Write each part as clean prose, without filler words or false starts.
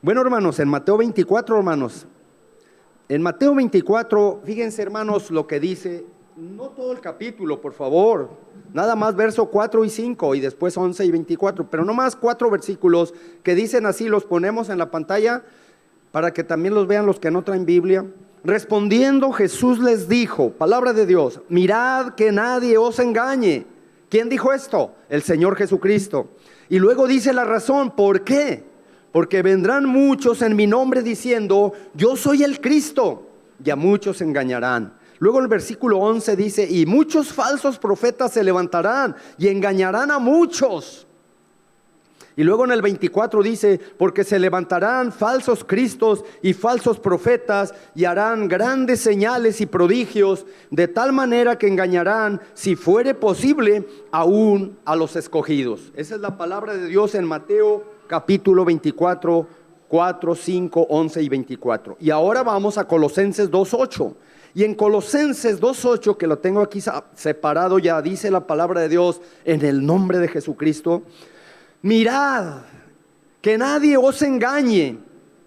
Bueno, hermanos, en Mateo 24, hermanos, en Mateo 24, fíjense, hermanos, lo que dice, no todo el capítulo, por favor, nada más verso 4 y 5 y después 11 y 24, pero no más 4 versículos que dicen así, los ponemos en la pantalla para que también los vean los que no traen Biblia. Respondiendo Jesús les dijo, palabra de Dios, mirad que nadie os engañe. ¿Quién dijo esto? El Señor Jesucristo. Y luego dice la razón, ¿por qué? Porque vendrán muchos en mi nombre diciendo, yo soy el Cristo, y a muchos engañarán. Luego el versículo 11 dice, y muchos falsos profetas se levantarán y engañarán a muchos. Y luego en el 24 dice, porque se levantarán falsos cristos y falsos profetas y harán grandes señales y prodigios, de tal manera que engañarán, si fuere posible, aún a los escogidos. Esa es la palabra de Dios en Mateo capítulo 24, 4, 5, 11 y 24. Y ahora vamos a Colosenses 2:8. Y en Colosenses 2:8, que lo tengo aquí separado ya, dice la palabra de Dios en el nombre de Jesucristo. Mirad que nadie os engañe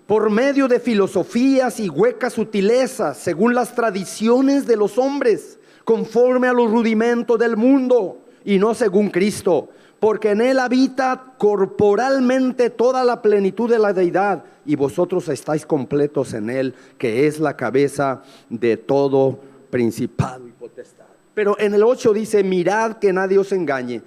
por medio de filosofías y huecas sutilezas, según las tradiciones de los hombres, conforme a los rudimentos del mundo, y no según Cristo, porque en él habita corporalmente toda la plenitud de la deidad, y vosotros estáis completos en él, que es la cabeza de todo principado y potestad. Pero en el 8 dice, mirad que nadie os engañe.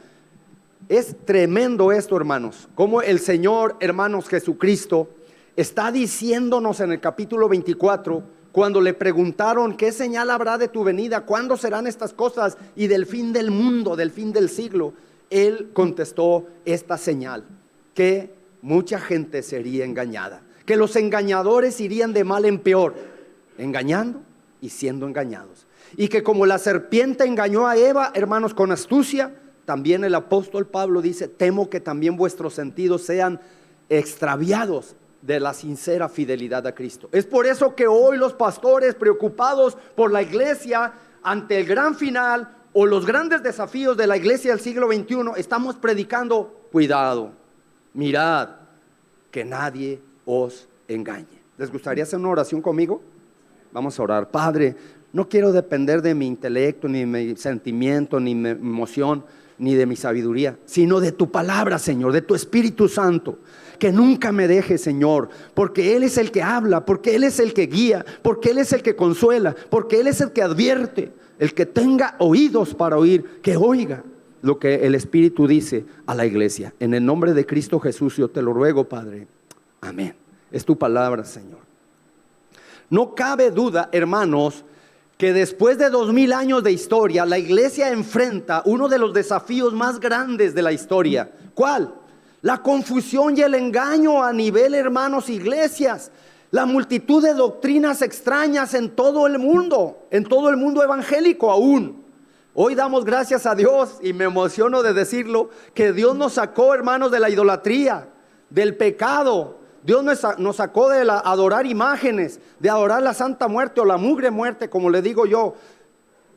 Es tremendo esto, hermanos, como el Señor, hermanos, Jesucristo está diciéndonos en el capítulo 24, cuando le preguntaron, ¿qué señal habrá de tu venida? ¿Cuándo serán estas cosas? Y del fin del mundo, del fin del siglo. Él contestó esta señal, que mucha gente sería engañada, que los engañadores irían de mal en peor, engañando y siendo engañados. Y que como la serpiente engañó a Eva, hermanos, con astucia, también el apóstol Pablo dice, temo que también vuestros sentidos sean extraviados de la sincera fidelidad a Cristo. Es por eso que hoy los pastores, preocupados por la iglesia ante el gran final o los grandes desafíos de la iglesia del siglo XXI, estamos predicando, cuidado, mirad que nadie os engañe. ¿Les gustaría hacer una oración conmigo? Vamos a orar. Padre, no quiero depender de mi intelecto, ni de mi sentimiento, ni de mi emoción, ni de mi sabiduría, sino de tu palabra, Señor, de tu Espíritu Santo. Que nunca me dejes, Señor, porque Él es el que habla, porque Él es el que guía, porque Él es el que consuela, porque Él es el que advierte. El que tenga oídos para oír, que oiga lo que el Espíritu dice a la iglesia. En el nombre de Cristo Jesús yo te lo ruego, Padre. Amén. Es tu palabra, Señor. No cabe duda, hermanos, que después de 2000 años de historia, la iglesia enfrenta uno de los desafíos más grandes de la historia. ¿Cuál? La confusión y el engaño a nivel, hermanos, iglesias. La multitud de doctrinas extrañas en todo el mundo evangélico aún. Hoy damos gracias a Dios, y me emociono de decirlo, que Dios nos sacó, hermanos, de la idolatría, del pecado. Dios nos sacó de adorar imágenes, de adorar la santa muerte o la mugre muerte, como le digo yo.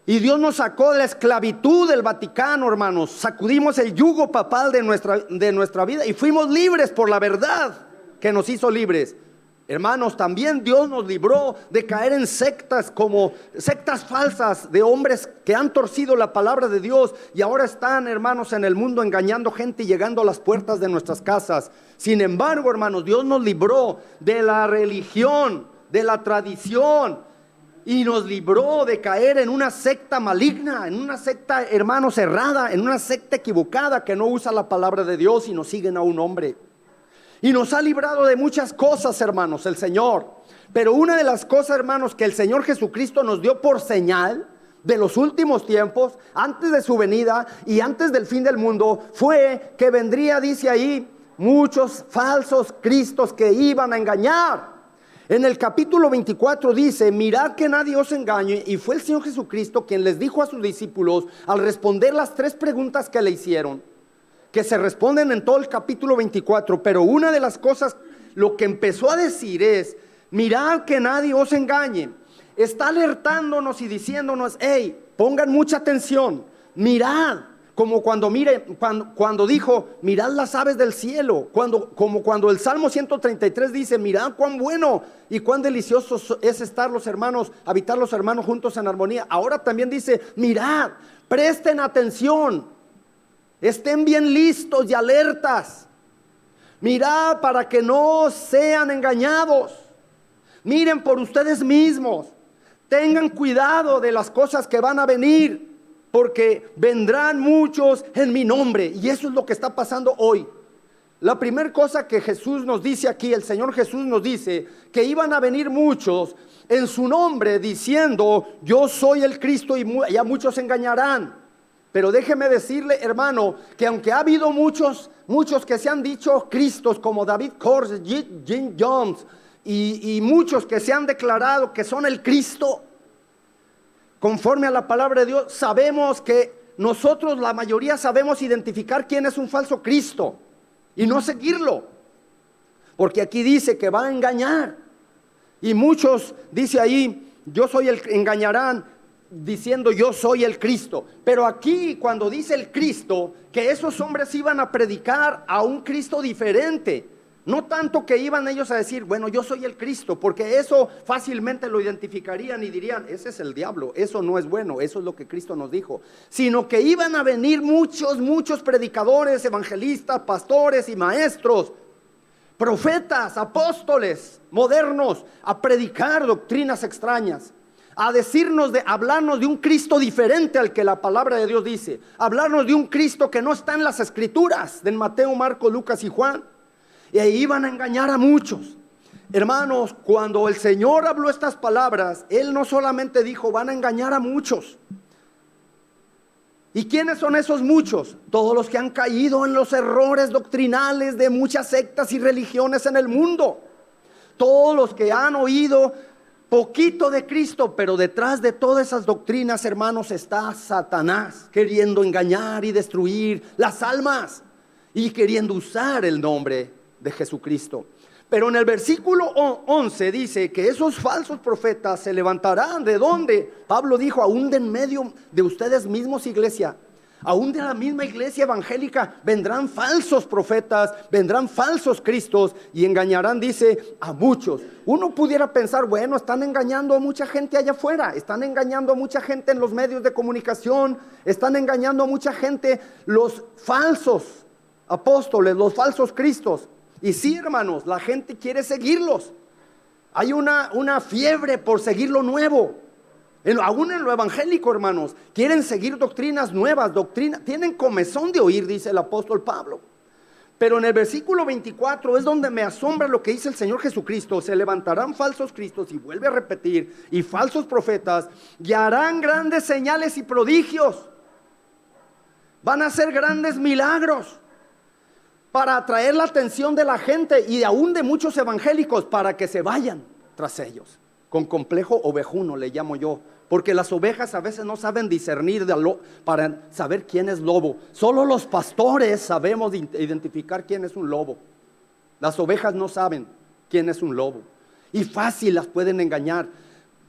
Y Dios nos sacó de la esclavitud del Vaticano, hermanos. Sacudimos el yugo papal de nuestra vida y fuimos libres por la verdad que nos hizo libres. Hermanos, también Dios nos libró de caer en sectas, como sectas falsas de hombres que han torcido la palabra de Dios y ahora están, hermanos, en el mundo engañando gente y llegando a las puertas de nuestras casas. Sin embargo, hermanos, Dios nos libró de la religión, de la tradición, y nos libró de caer en una secta maligna, en una secta, hermanos, errada, en una secta equivocada que no usa la palabra de Dios y nos siguen a un hombre. Y nos ha librado de muchas cosas, hermanos, el Señor. Pero una de las cosas, hermanos, que el Señor Jesucristo nos dio por señal de los últimos tiempos, antes de su venida y antes del fin del mundo, fue que vendría, dice ahí, muchos falsos cristos que iban a engañar. En el capítulo 24 dice, mirad que nadie os engañe. Y fue el Señor Jesucristo quien les dijo a sus discípulos, al responder las 3 preguntas que le hicieron, que se responden en todo el capítulo 24, pero una de las cosas, lo que empezó a decir es, mirad que nadie os engañe. Está alertándonos y diciéndonos, hey, pongan mucha atención, mirad como cuando dijo, mirad las aves del cielo, como cuando el Salmo 133 dice, mirad cuán bueno y cuán delicioso es habitar los hermanos juntos en armonía. Ahora también dice, mirad, presten atención, estén bien listos y alertas, mirad para que no sean engañados, miren por ustedes mismos, tengan cuidado de las cosas que van a venir, porque vendrán muchos en mi nombre. Y eso es lo que está pasando hoy. La primera cosa que Jesús nos dice aquí, el Señor Jesús nos dice que iban a venir muchos en su nombre diciendo, yo soy el Cristo, y a muchos engañarán. Pero déjeme decirle, hermano, que aunque ha habido muchos que se han dicho Cristos, como David Kors, Jim Jones, y muchos que se han declarado que son el Cristo, conforme a la palabra de Dios, sabemos que nosotros, la mayoría, sabemos identificar quién es un falso Cristo y no seguirlo, porque aquí dice que va a engañar, y muchos, dice ahí, engañarán diciendo yo soy el Cristo. Pero aquí cuando dice el Cristo, que esos hombres iban a predicar a un Cristo diferente. No tanto que iban ellos a decir, bueno, yo soy el Cristo, porque eso fácilmente lo identificarían y dirían, ese es el diablo, eso no es bueno, eso es lo que Cristo nos dijo. Sino que iban a venir muchos predicadores, evangelistas, pastores y maestros, profetas, apóstoles modernos, a predicar doctrinas extrañas, a hablarnos de un Cristo diferente al que la palabra de Dios dice, hablarnos de un Cristo que no está en las escrituras, de Mateo, Marcos, Lucas y Juan. Y ahí iban a engañar a muchos. Hermanos, cuando el Señor habló estas palabras, Él no solamente dijo, van a engañar a muchos. ¿Y quiénes son esos muchos? Todos los que han caído en los errores doctrinales de muchas sectas y religiones en el mundo. Todos los que han oído poquito de Cristo, pero detrás de todas esas doctrinas, hermanos, está Satanás queriendo engañar y destruir las almas y queriendo usar el nombre de Jesucristo. Pero en el versículo 11 dice que esos falsos profetas se levantarán. ¿De dónde? Pablo dijo, aún de en medio de ustedes mismos, iglesia, aún de la misma iglesia evangélica, vendrán falsos profetas, vendrán falsos cristos y engañarán, dice, a muchos. Uno pudiera pensar, bueno, están engañando a mucha gente allá afuera, están engañando a mucha gente en los medios de comunicación, están engañando a mucha gente los falsos apóstoles, los falsos cristos. Y sí, hermanos, la gente quiere seguirlos. Hay una fiebre por seguir lo nuevo. Aún en lo evangélico, hermanos, quieren seguir doctrinas nuevas, tienen comezón de oír, dice el apóstol Pablo. Pero en el versículo 24 es donde me asombra lo que dice el Señor Jesucristo. Se levantarán falsos cristos, y vuelve a repetir, y falsos profetas, y harán grandes señales y prodigios. Van a hacer grandes milagros para atraer la atención de la gente y aún de muchos evangélicos, para que se vayan tras ellos. Con complejo ovejuno le llamo yo, porque las ovejas a veces no saben discernir para saber quién es lobo. Solo los pastores sabemos identificar quién es un lobo. Las ovejas no saben quién es un lobo, y fácil las pueden engañar.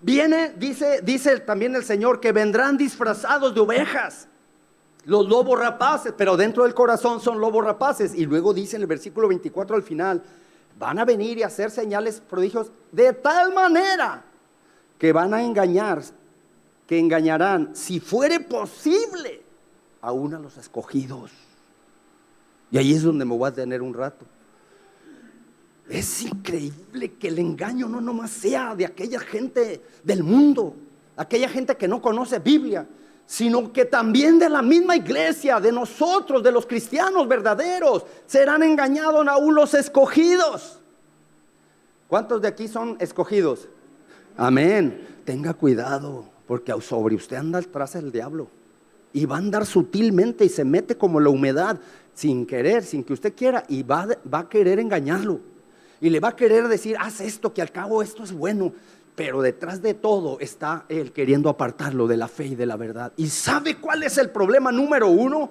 Dice también el Señor que vendrán disfrazados de ovejas, los lobos rapaces, pero dentro del corazón son lobos rapaces. Y luego dice en el versículo 24 al final, van a venir y hacer señales, prodigios, de tal manera que van a engañar, que engañarán, si fuere posible, aún a los escogidos. Y ahí es donde me voy a detener un rato. Es increíble que el engaño no nomás sea de aquella gente del mundo, aquella gente que no conoce Biblia, sino que también de la misma iglesia, de nosotros, de los cristianos verdaderos, serán engañados aún los escogidos. ¿Cuántos de aquí son escogidos? Amén. Tenga cuidado, porque sobre usted anda atrás el diablo, y va a andar sutilmente y se mete como la humedad, sin querer, sin que usted quiera, y va a querer engañarlo, y le va a querer decir, haz esto, que al cabo esto es bueno. Pero detrás de todo está él queriendo apartarlo de la fe y de la verdad. ¿Y sabe cuál es el problema número uno?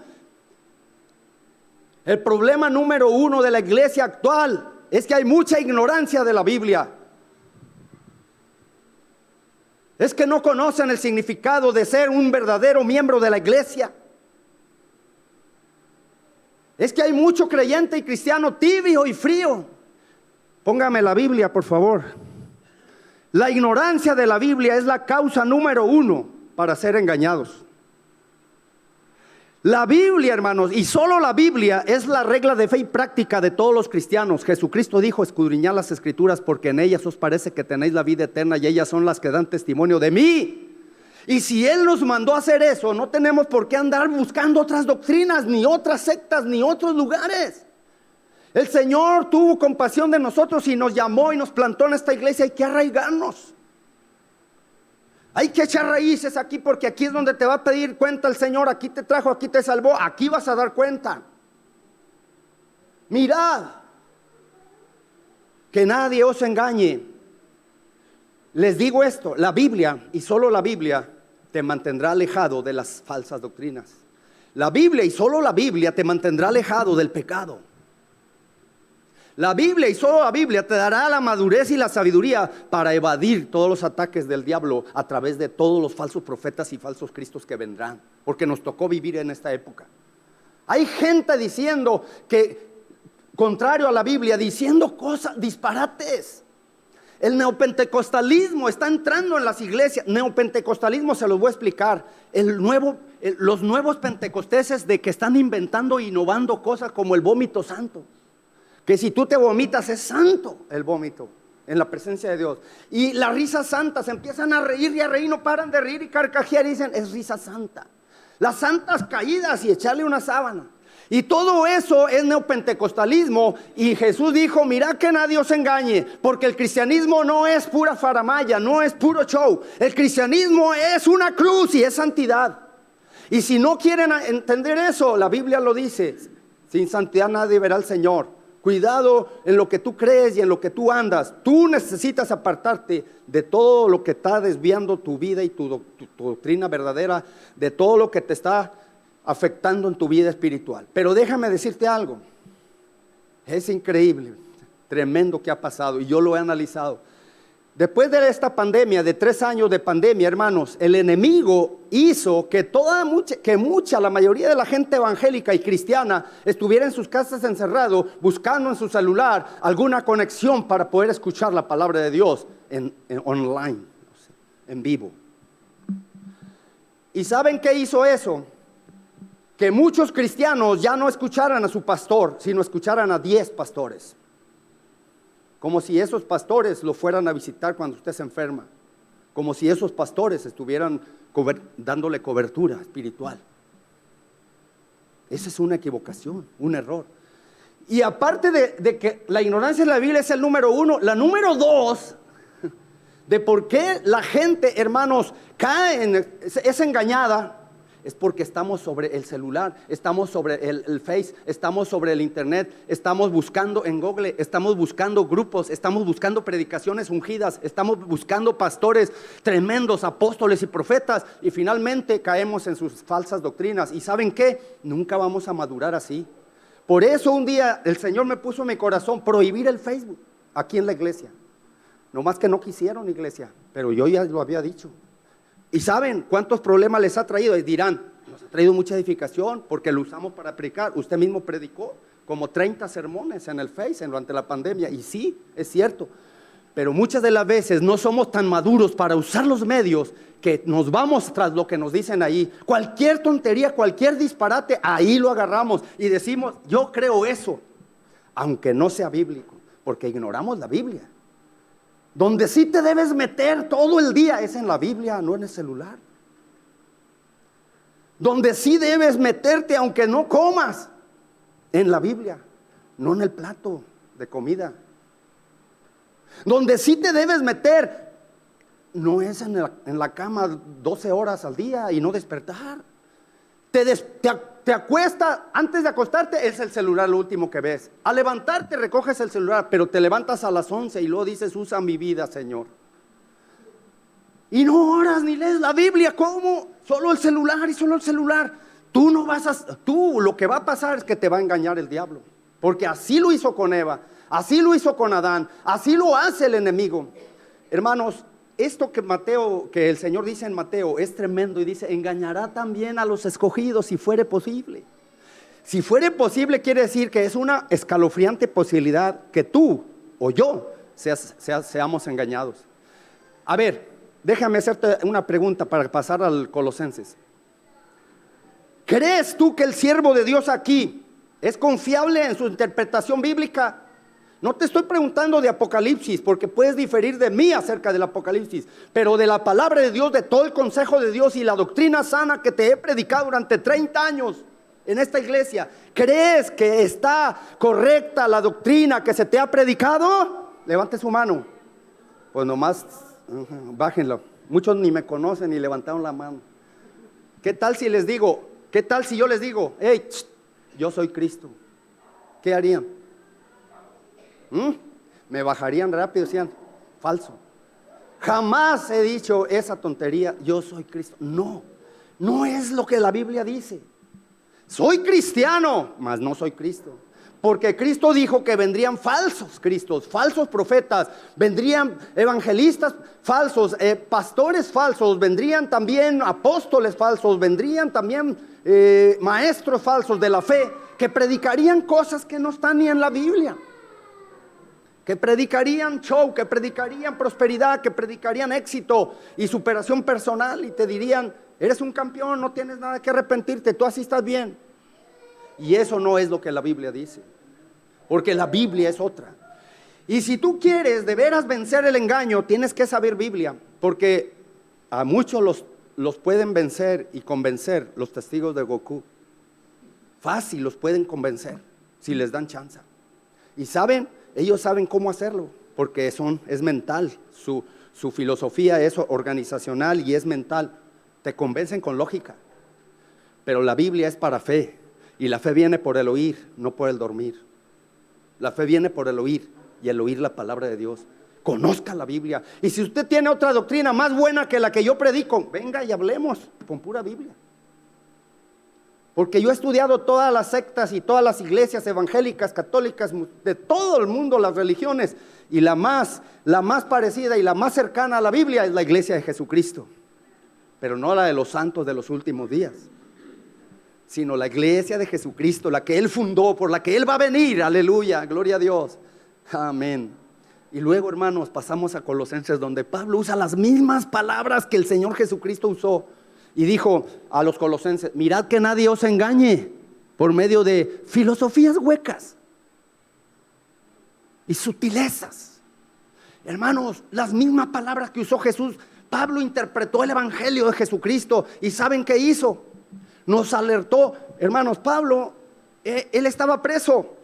El problema número uno de la iglesia actual es que hay mucha ignorancia de la Biblia. Es que no conocen el significado de ser un verdadero miembro de la iglesia. Es que hay mucho creyente y cristiano tibio y frío. Póngame la Biblia, por favor. La ignorancia de la Biblia es la causa número 1 para ser engañados. La Biblia, hermanos, y solo la Biblia es la regla de fe y práctica de todos los cristianos. Jesucristo dijo: escudriñad las Escrituras, porque en ellas os parece que tenéis la vida eterna, y ellas son las que dan testimonio de mí. Y si Él nos mandó a hacer eso, no tenemos por qué andar buscando otras doctrinas, ni otras sectas, ni otros lugares. El Señor tuvo compasión de nosotros y nos llamó y nos plantó en esta iglesia. Hay que arraigarnos. Hay que echar raíces aquí, porque aquí es donde te va a pedir cuenta el Señor. Aquí te trajo, aquí te salvó, aquí vas a dar cuenta. Mirad, que nadie os engañe. Les digo esto: la Biblia, y solo la Biblia, te mantendrá alejado de las falsas doctrinas. La Biblia y solo la Biblia te mantendrá alejado del pecado. La Biblia y solo la Biblia te dará la madurez y la sabiduría para evadir todos los ataques del diablo a través de todos los falsos profetas y falsos cristos que vendrán, porque nos tocó vivir en esta época. Hay gente diciendo que, contrario a la Biblia, diciendo cosas, disparates. El neopentecostalismo está entrando en las iglesias. Neopentecostalismo, se los voy a explicar. Los nuevos pentecosteses de que están inventando e innovando cosas como el vómito santo. Que si tú te vomitas es santo el vómito en la presencia de Dios. Y la risa santa, se empiezan a reír, no paran de reír y carcajear y dicen: es risa santa. Las santas caídas y echarle una sábana. Y todo eso es neopentecostalismo. Y Jesús dijo: mirad que nadie os engañe, porque el cristianismo no es pura faramaya, no es puro show. El cristianismo es una cruz y es santidad. Y si no quieren entender eso, la Biblia lo dice: sin santidad nadie verá al Señor. Cuidado en lo que tú crees y en lo que tú andas. Tú necesitas apartarte de todo lo que está desviando tu vida y tu doctrina verdadera, de todo lo que te está afectando en tu vida espiritual. Pero déjame decirte algo. Es increíble, tremendo que ha pasado, y yo lo he analizado. Después de esta pandemia, de 3 años de pandemia, hermanos, el enemigo hizo que la mayoría de la gente evangélica y cristiana estuviera en sus casas encerrado, buscando en su celular alguna conexión para poder escuchar la palabra de Dios en online, en vivo. ¿Y saben qué hizo eso? Que muchos cristianos ya no escucharan a su pastor, sino escucharan a 10 pastores. Como si esos pastores lo fueran a visitar cuando usted se enferma. Como si esos pastores estuvieran dándole cobertura espiritual. Esa es una equivocación, un error. Y aparte de que la ignorancia de la Biblia es el número 1, la número 2 de por qué la gente, hermanos, es engañada, es porque estamos sobre el celular, estamos sobre el Face, estamos sobre el internet, estamos buscando en Google, estamos buscando grupos, estamos buscando predicaciones ungidas, estamos buscando pastores tremendos, apóstoles y profetas, y finalmente caemos en sus falsas doctrinas. ¿Y saben qué? Nunca vamos a madurar así. Por eso un día el Señor me puso en mi corazón prohibir el Facebook aquí en la iglesia. No más que no quisieron, iglesia, pero yo ya lo había dicho. ¿Y saben cuántos problemas les ha traído? Y dirán: nos ha traído mucha edificación porque lo usamos para predicar. Usted mismo predicó como 30 sermones en el Face durante la pandemia. Y sí, es cierto. Pero muchas de las veces no somos tan maduros para usar los medios, que nos vamos tras lo que nos dicen ahí. Cualquier tontería, cualquier disparate, ahí lo agarramos y decimos: yo creo eso, aunque no sea bíblico, porque ignoramos la Biblia. Donde sí te debes meter todo el día es en la Biblia, no en el celular. Donde sí debes meterte aunque no comas, en la Biblia, no en el plato de comida. Donde sí te debes meter no es en la cama 12 horas al día y no despertar. Te acuestas, antes de acostarte es el celular lo último que ves. Al levantarte recoges el celular, pero te levantas a las 11 y luego dices: usa mi vida, Señor. Y no oras ni lees la Biblia. ¿Cómo? Solo el celular y solo el celular. Tú lo que va a pasar es que te va a engañar el diablo. Porque así lo hizo con Eva, así lo hizo con Adán, así lo hace el enemigo. Hermanos, esto que el Señor dice en Mateo es tremendo, y dice: engañará también a los escogidos si fuere posible. Si fuera posible, quiere decir que es una escalofriante posibilidad que tú o yo seamos engañados. A ver, déjame hacerte una pregunta para pasar al Colosenses. ¿Crees tú que el siervo de Dios aquí es confiable en su interpretación bíblica? No te estoy preguntando de Apocalipsis, porque puedes diferir de mí acerca del Apocalipsis, pero de la palabra de Dios, de todo el consejo de Dios y la doctrina sana que te he predicado durante 30 años en esta iglesia. ¿Crees que está correcta la doctrina que se te ha predicado? Levante su mano. Pues nomás, bájenlo. Muchos ni me conocen ni levantaron la mano. ¿Qué tal si les digo? ¿Qué tal si yo les digo, hey, yo soy Cristo? ¿Qué harían? Me bajarían rápido, decían, falso. Jamás he dicho esa tontería, yo soy Cristo. No, no es lo que la Biblia dice. Soy cristiano, mas no soy Cristo. Porque Cristo dijo que vendrían falsos cristos, falsos profetas, vendrían evangelistas falsos, pastores falsos, vendrían también apóstoles falsos, vendrían también maestros falsos de la fe, que predicarían cosas que no están ni en la Biblia, que predicarían show, que predicarían prosperidad, que predicarían éxito y superación personal, y te dirían, eres un campeón, no tienes nada que arrepentirte, tú así estás bien. Y eso no es lo que la Biblia dice, porque la Biblia es otra. Y si tú quieres de veras vencer el engaño, tienes que saber Biblia, porque a muchos los pueden vencer y convencer los testigos de Goku. Fácil los pueden convencer si les dan chance. Y saben, ellos saben cómo hacerlo, porque es mental, su filosofía es organizacional y es mental. Te convencen con lógica, pero la Biblia es para fe, y la fe viene por el oír, no por el dormir. La fe viene por el oír, y el oír la palabra de Dios. Conozca la Biblia, y si usted tiene otra doctrina más buena que la que yo predico, venga y hablemos con pura Biblia. Porque yo he estudiado todas las sectas y todas las iglesias evangélicas, católicas, de todo el mundo, las religiones, y la más parecida y la más cercana a la Biblia es la iglesia de Jesucristo, pero no la de los santos de los últimos días, sino la iglesia de Jesucristo, la que Él fundó, por la que Él va a venir. Aleluya, gloria a Dios, amén. Y luego, hermanos, pasamos a Colosenses, donde Pablo usa las mismas palabras que el Señor Jesucristo usó, y dijo a los colosenses, mirad que nadie os engañe por medio de filosofías huecas y sutilezas. Hermanos, las mismas palabras que usó Jesús, Pablo interpretó el evangelio de Jesucristo, y ¿saben qué hizo? Nos alertó. Hermanos, Pablo, él estaba preso.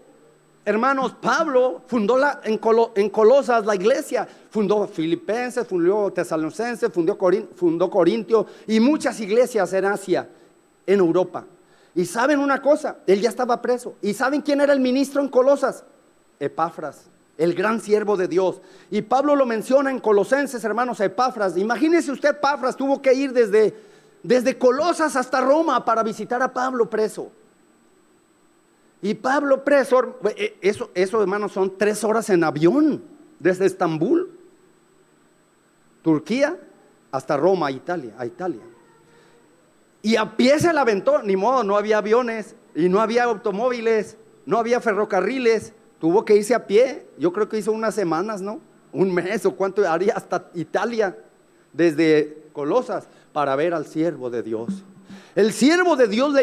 Hermanos, Pablo fundó en Colosas la iglesia, fundó Filipenses, fundó Tesalonicenses, fundó Corintio y muchas iglesias en Asia, en Europa. Y saben una cosa, él ya estaba preso. ¿Y saben quién era el ministro en Colosas? Epafras, el gran siervo de Dios. Y Pablo lo menciona en Colosenses, hermanos, a Epafras. Imagínese usted, Epafras tuvo que ir desde Colosas hasta Roma para visitar a Pablo preso. Y Pablo preso, eso hermanos, son 3 horas en avión, desde Estambul, Turquía, hasta Roma, Italia. Y a pie se la aventó, ni modo, no había aviones, y no había automóviles, no había ferrocarriles, tuvo que irse a pie. Yo creo que hizo unas semanas, ¿no? Un mes o cuánto haría, hasta Italia, desde Colosas, para ver al siervo de Dios. El siervo de Dios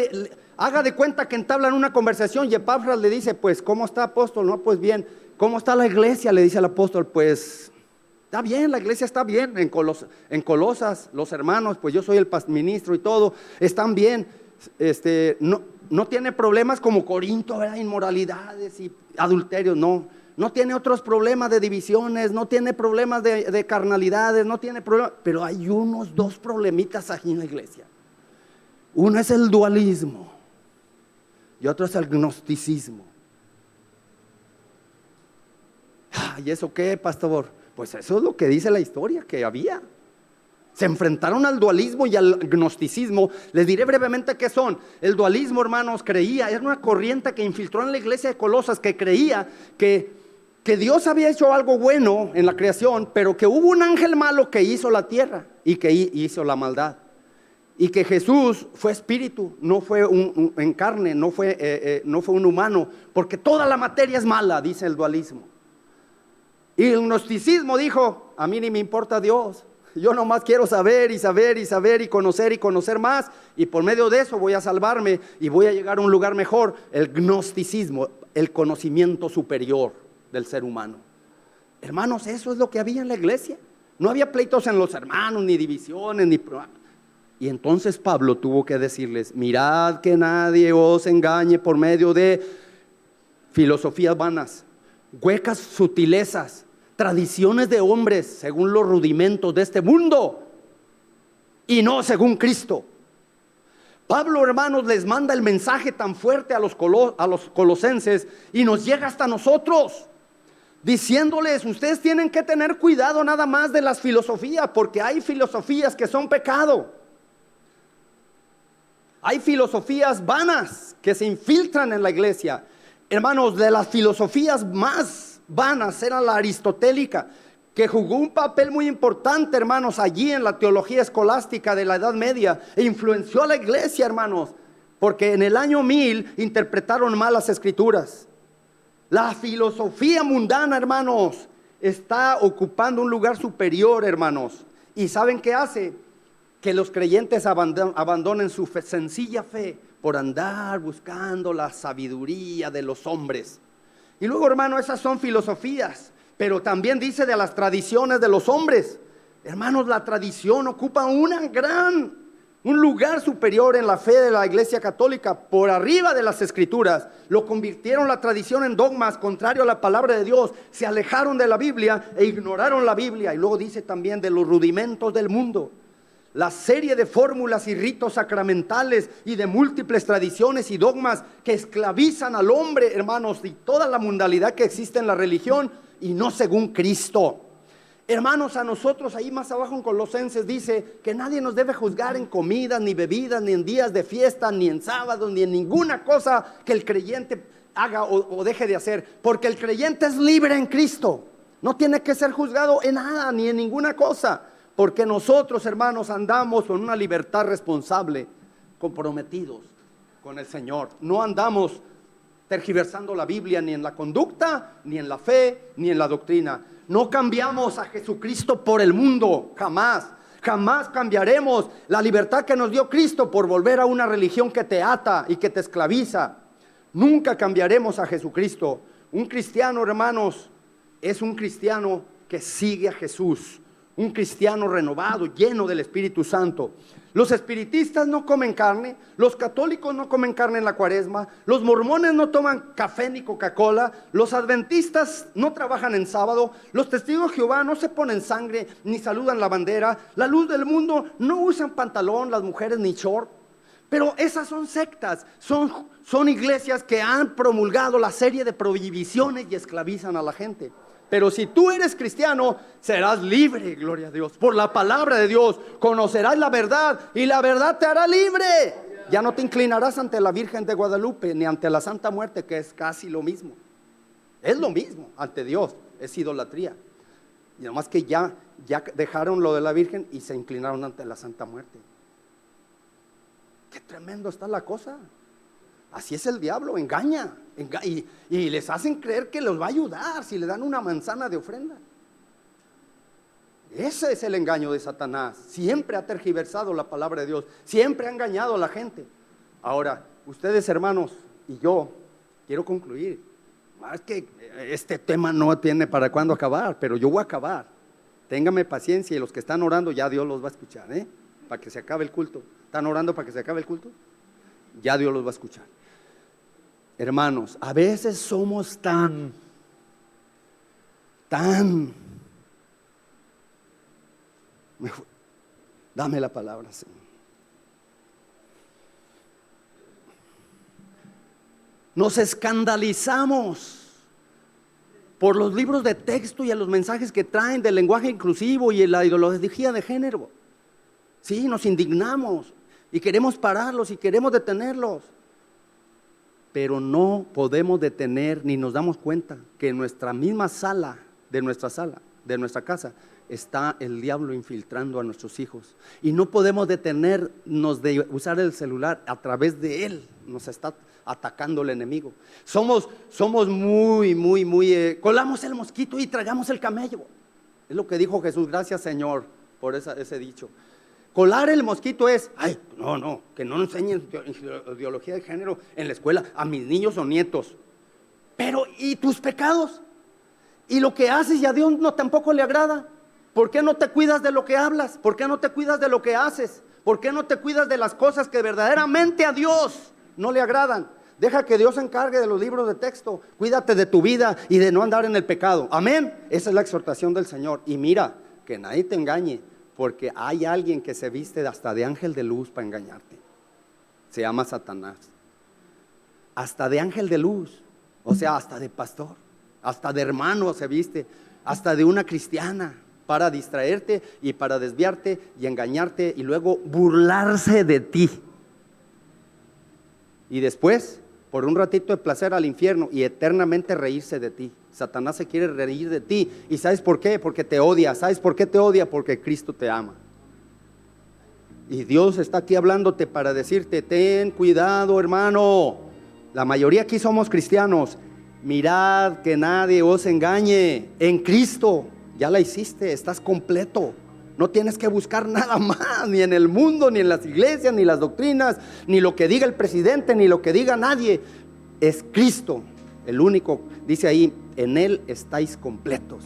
haga de cuenta que entablan una conversación, y Epafras le dice, pues, ¿cómo está, apóstol? No, pues bien. ¿Cómo está la iglesia? Le dice al apóstol, pues, está bien, la iglesia está bien. En Colosas, los hermanos, pues yo soy el ministro y todo, están bien. No tiene problemas como Corinto, ¿verdad? Inmoralidades y adulterios, no tiene otros problemas de divisiones, no tiene problemas de carnalidades, no tiene problemas, pero hay unos 2 problemitas aquí en la iglesia. Uno es el dualismo y otro es el gnosticismo. ¿Y eso qué, pastor? Pues eso es lo que dice la historia que había. Se enfrentaron al dualismo y al gnosticismo. Les diré brevemente qué son. El dualismo, hermanos, era una corriente que infiltró en la iglesia de Colosas, que creía que Dios había hecho algo bueno en la creación, pero que hubo un ángel malo que hizo la tierra y que hizo la maldad. y que Jesús fue espíritu, no fue en carne, no fue un humano, porque toda la materia es mala, dice el dualismo. Y el gnosticismo dijo, a mí ni me importa Dios, yo nomás quiero saber y saber y saber y conocer más, y por medio de eso voy a salvarme y voy a llegar a un lugar mejor. El gnosticismo, el conocimiento superior del ser humano. Hermanos, eso es lo que había en la iglesia. No había pleitos en los hermanos, ni divisiones, ni... Y entonces Pablo tuvo que decirles, mirad que nadie os engañe por medio de filosofías vanas, huecas sutilezas, tradiciones de hombres según los rudimentos de este mundo y no según Cristo. Pablo, hermanos, les manda el mensaje tan fuerte a los colosenses y nos llega hasta nosotros, diciéndoles, ustedes tienen que tener cuidado nada más de las filosofías, porque hay filosofías que son pecado. Hay filosofías vanas que se infiltran en la iglesia. Hermanos, de las filosofías más vanas era la aristotélica, que jugó un papel muy importante, hermanos, allí en la teología escolástica de la Edad Media, e influenció a la iglesia, hermanos, porque en el año 1000 interpretaron mal las escrituras. La filosofía mundana, hermanos, está ocupando un lugar superior, hermanos. ¿Y saben qué hace? Que los creyentes abandonen su sencilla fe por andar buscando la sabiduría de los hombres. Y luego, hermano, esas son filosofías, pero también dice de las tradiciones de los hombres. Hermanos, la tradición ocupa un lugar superior en la fe de la iglesia católica, por arriba de las escrituras. Lo convirtieron la tradición en dogmas contrario a la palabra de Dios. Se alejaron de la Biblia e ignoraron la Biblia. Y luego dice también de los rudimentos del mundo. La serie de fórmulas y ritos sacramentales y de múltiples tradiciones y dogmas que esclavizan al hombre, hermanos, y toda la mundanalidad que existe en la religión y no según Cristo. Hermanos, a nosotros ahí más abajo en Colosenses dice que nadie nos debe juzgar en comidas, ni bebidas, ni en días de fiesta, ni en sábados, ni en ninguna cosa que el creyente haga o deje de hacer, porque el creyente es libre en Cristo. No tiene que ser juzgado en nada, ni en ninguna cosa, porque nosotros, hermanos, andamos con una libertad responsable, comprometidos con el Señor. No andamos tergiversando la Biblia ni en la conducta, ni en la fe, ni en la doctrina. No cambiamos a Jesucristo por el mundo, jamás. Jamás cambiaremos la libertad que nos dio Cristo por volver a una religión que te ata y que te esclaviza. Nunca cambiaremos a Jesucristo. Un cristiano, hermanos, es un cristiano que sigue a Jesús. Un cristiano renovado, lleno del Espíritu Santo. Los espiritistas no comen carne, los católicos no comen carne en la cuaresma, los mormones no toman café ni Coca-Cola, los adventistas no trabajan en sábado, los testigos de Jehová no se ponen sangre ni saludan la bandera, la luz del mundo no usan pantalón, las mujeres ni short. Pero esas son sectas, son iglesias que han promulgado la serie de prohibiciones y esclavizan a la gente. Pero si tú eres cristiano, serás libre, gloria a Dios. Por la palabra de Dios conocerás la verdad y la verdad te hará libre. Ya no te inclinarás ante la Virgen de Guadalupe ni ante la Santa Muerte, que es casi lo mismo. Es lo mismo ante Dios, es idolatría. Y nomás que ya dejaron lo de la Virgen y se inclinaron ante la Santa Muerte. Qué tremendo está la cosa. Así es el diablo, engaña y les hacen creer que los va a ayudar si le dan una manzana de ofrenda. Ese es el engaño de Satanás. Siempre ha tergiversado la palabra de Dios, siempre ha engañado a la gente. Ahora, ustedes, hermanos, y yo quiero concluir. Es que este tema no tiene para cuándo acabar, pero yo voy a acabar. Téngame paciencia, y los que están orando ya Dios los va a escuchar, para que se acabe el culto. ¿Están orando para que se acabe el culto? Ya Dios los va a escuchar. Hermanos, a veces somos tan dame la palabra, Señor. Nos escandalizamos por los libros de texto y a los mensajes que traen del lenguaje inclusivo y la ideología de género. Sí, nos indignamos y queremos pararlos y queremos detenerlos. Pero no podemos detener ni nos damos cuenta que en nuestra misma sala, de nuestra sala, de nuestra casa, está el diablo infiltrando a nuestros hijos. Y no podemos detenernos de usar el celular. A través de él nos está atacando el enemigo. Somos muy, colamos el mosquito y tragamos el camello. Es lo que dijo Jesús. Gracias, Señor, por ese dicho. Colar el mosquito es, no, que no enseñen ideología de género en la escuela a mis niños o nietos. Pero, ¿y tus pecados? ¿Y lo que haces y a Dios no tampoco le agrada? ¿Por qué no te cuidas de lo que hablas? ¿Por qué no te cuidas de lo que haces? ¿Por qué no te cuidas de las cosas que verdaderamente a Dios no le agradan? Deja que Dios se encargue de los libros de texto. Cuídate de tu vida y de no andar en el pecado. Amén. Esa es la exhortación del Señor. Y mira, que nadie te engañe, porque hay alguien que se viste hasta de ángel de luz para engañarte. Se llama Satanás. Hasta de ángel de luz, o sea, hasta de pastor, hasta de hermano se viste, hasta de una cristiana, para distraerte y para desviarte y engañarte y luego burlarse de ti. Y después, por un ratito de placer, al infierno y eternamente reírse de ti. Satanás se quiere reír de ti. ¿Y sabes por qué? Porque te odia. ¿Sabes por qué te odia? Porque Cristo te ama. Y Dios está aquí hablándote para decirte: ten cuidado, hermano. La mayoría aquí somos cristianos. Mirad que nadie os engañe. En Cristo ya la hiciste, estás completo. No tienes que buscar nada más, ni en el mundo, ni en las iglesias, ni las doctrinas, ni lo que diga el presidente, ni lo que diga nadie. Es Cristo, el único. Dice ahí, en Él estáis completos.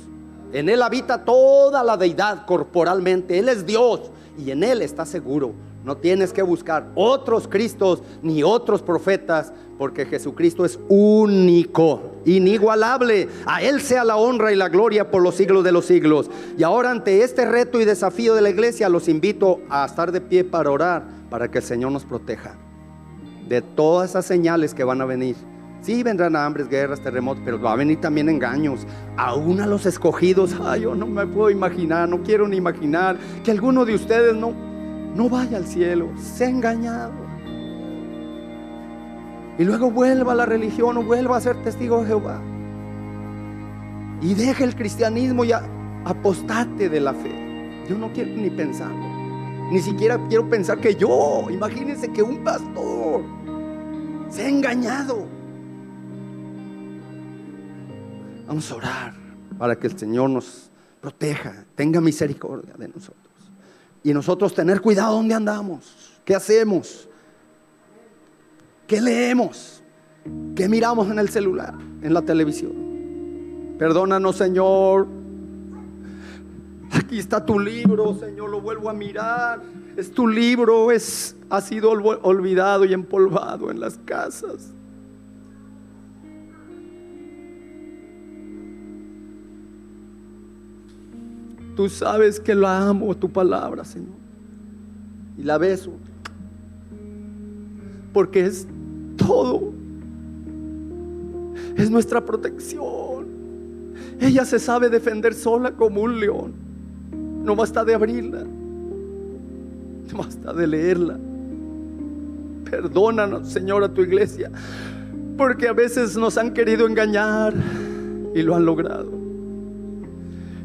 En Él habita toda la deidad corporalmente. Él es Dios y en Él estás seguro. No tienes que buscar otros Cristos ni otros profetas, porque Jesucristo es único, inigualable. A Él sea la honra y la gloria por los siglos de los siglos. Y ahora, ante este reto y desafío de la iglesia, los invito a estar de pie para orar, para que el Señor nos proteja de todas esas señales que van a venir. Sí, vendrán hambres, guerras, terremotos, pero va a venir también engaños, aún a los escogidos. Yo no me puedo imaginar, no quiero ni imaginar que alguno de ustedes no vaya al cielo, sea engañado y luego vuelva a la religión o vuelva a ser testigo de Jehová y deje el cristianismo y apostate de la fe. Yo no quiero ni pensarlo, ni siquiera quiero pensar que yo, imagínense que un pastor sea engañado. Vamos a orar para que el Señor nos proteja, tenga misericordia de nosotros. Y nosotros tener cuidado donde andamos, qué hacemos, qué leemos, qué miramos en el celular, en la televisión. Perdónanos, Señor. Aquí está tu libro, Señor, lo vuelvo a mirar. Es tu libro, ha sido olvidado y empolvado en las casas. Tú sabes que la amo, tu palabra, Señor, y la beso, porque es todo, es nuestra protección. Ella se sabe defender sola como un león. No basta de abrirla, no basta de leerla. Perdónanos, Señor, a tu iglesia, porque a veces nos han querido engañar y lo han logrado.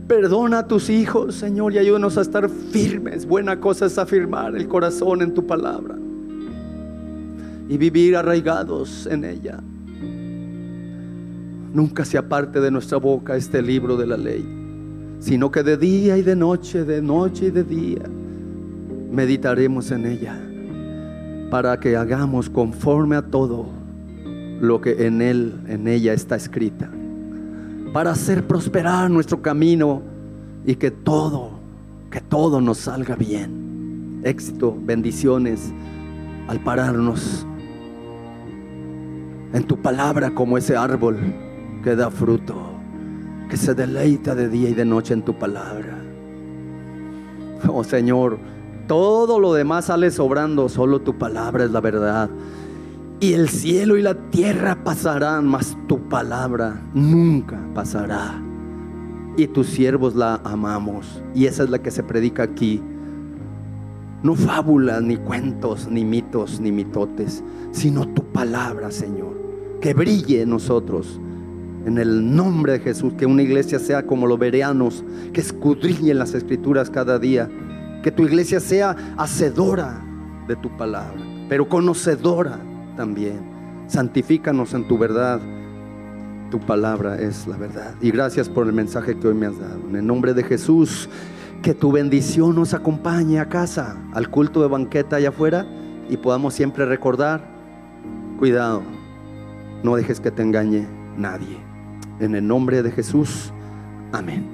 Perdona a tus hijos, Señor, y ayúdanos a estar firmes. Buena cosa es afirmar el corazón en tu palabra y vivir arraigados en ella. Nunca se aparte de nuestra boca este libro de la ley, sino que de día y de noche y de día meditaremos en ella, para que hagamos conforme a todo lo que en ella está escrita, para hacer prosperar nuestro camino y que todo nos salga bien. Éxito, bendiciones al pararnos en tu palabra, como ese árbol que da fruto, que se deleita de día y de noche en tu palabra. Oh, Señor, todo lo demás sale sobrando, solo tu palabra es la verdad. Y el cielo y la tierra pasarán, mas tu palabra nunca pasará. Y tus siervos la amamos, y esa es la que se predica aquí. No fábulas, ni cuentos, ni mitos, ni mitotes, sino tu palabra, Señor, que brille en nosotros En el nombre de Jesús, que una iglesia sea como los bereanos, que escudriñen las escrituras cada día. Que tu iglesia sea hacedora de tu palabra, pero conocedora también. Santifícanos en tu verdad. Tu palabra es la verdad. Y gracias por el mensaje que hoy me has dado. En el nombre de Jesús, que tu bendición nos acompañe a casa, al culto de banqueta allá afuera, y podamos siempre recordar: cuidado, no dejes que te engañe nadie. En el nombre de Jesús, amén.